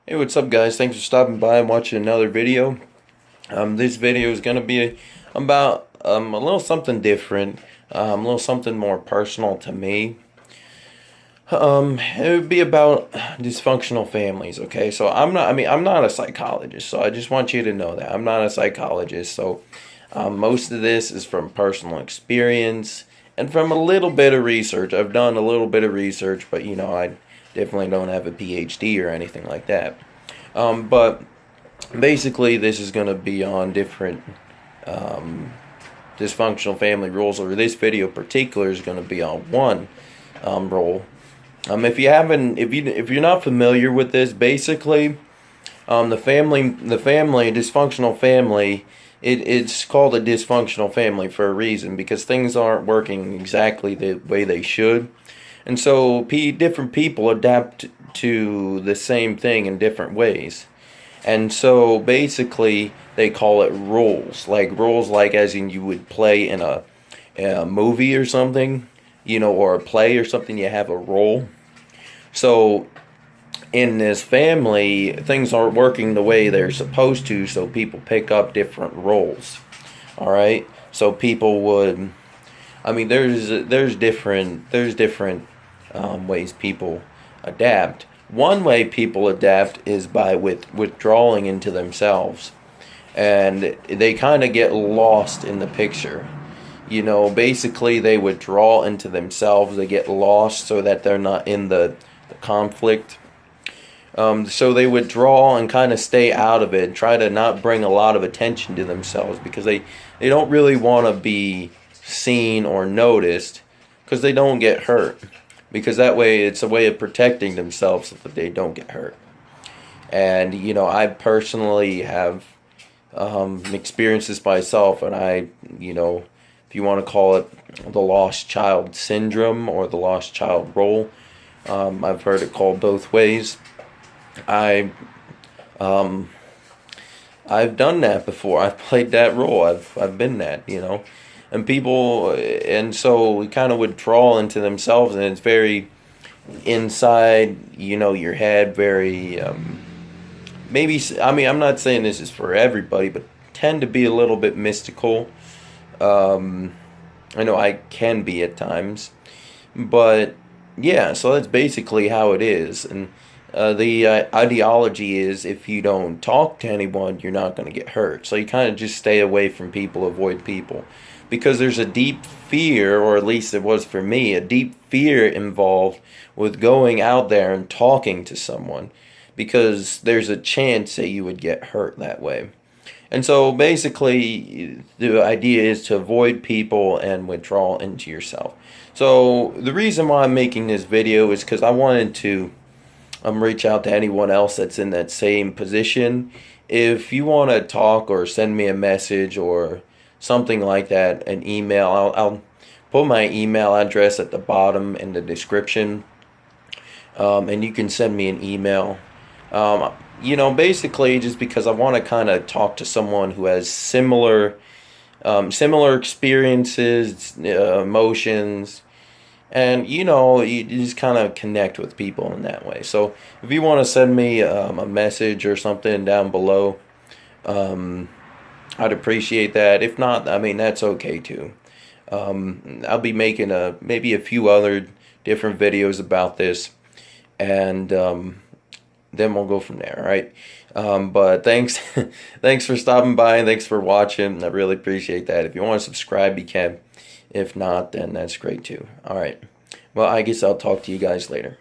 Hey, what's up, guys? Thanks for stopping by and watching another video. This video is going to be about a little something different, a little something more personal to me. It would be about dysfunctional families. Okay, so I'm not a psychologist, so I just want you to know that I'm not a psychologist. So most of this is from personal experience and from a little bit of research. I've done a little bit of research, but I definitely don't have a PhD or anything like that. But basically, this is going to be on different dysfunctional family roles, or this video in particular is going to be on one role. If you're not familiar with this, basically, the dysfunctional family, it's called a dysfunctional family for a reason, because things aren't working exactly the way they should. And so different people adapt to the same thing in different ways. And so basically they call it roles. Like roles, like as in you would play in a movie or something, or a play or something, you have a role. So in this family, things aren't working the way they're supposed to, so people pick up different roles. All right? So people would, there's different ways people adapt. One way people adapt is by withdrawing into themselves, and they kind of get lost in the picture. Basically they withdraw into themselves, they get lost so that they're not in the conflict. So they withdraw and kind of stay out of it, try to not bring a lot of attention to themselves, because they don't really want to be seen or noticed, because they don't get hurt. Because that way, it's a way of protecting themselves so that they don't get hurt. And, I personally have experienced this myself, and if you want to call it the lost child syndrome or the lost child role, I've heard it called both ways. I've done that before. I've played that role. I've been that, and so we kind of withdraw into themselves, and it's very inside, your head, very, I'm not saying this is for everybody, but tend to be a little bit mystical. I know I can be at times, but yeah, so that's basically how it is. And the ideology is, if you don't talk to anyone, you're not going to get hurt. So you kind of just stay away from people, avoid people. Because there's a deep fear, or at least it was for me, a deep fear involved with going out there and talking to someone, because there's a chance that you would get hurt that way. And so basically the idea is to avoid people and withdraw into yourself. So the reason why I'm making this video is because I wanted to reach out to anyone else that's in that same position. If you want to talk or send me a message or something like that, an email, I'll put my email address at the bottom in the description, and you can send me an email. Basically just because I want to kind of talk to someone who has similar experiences, emotions, and you just kind of connect with people in that way. So if you want to send me a message or something down below, I'd appreciate that. If not, that's okay too. I'll be making maybe a few other different videos about this, and then we'll go from there. All right. But thanks, thanks for stopping by, and thanks for watching. I really appreciate that. If you want to subscribe, you can. If not, then that's great too. All right. Well, I guess I'll talk to you guys later.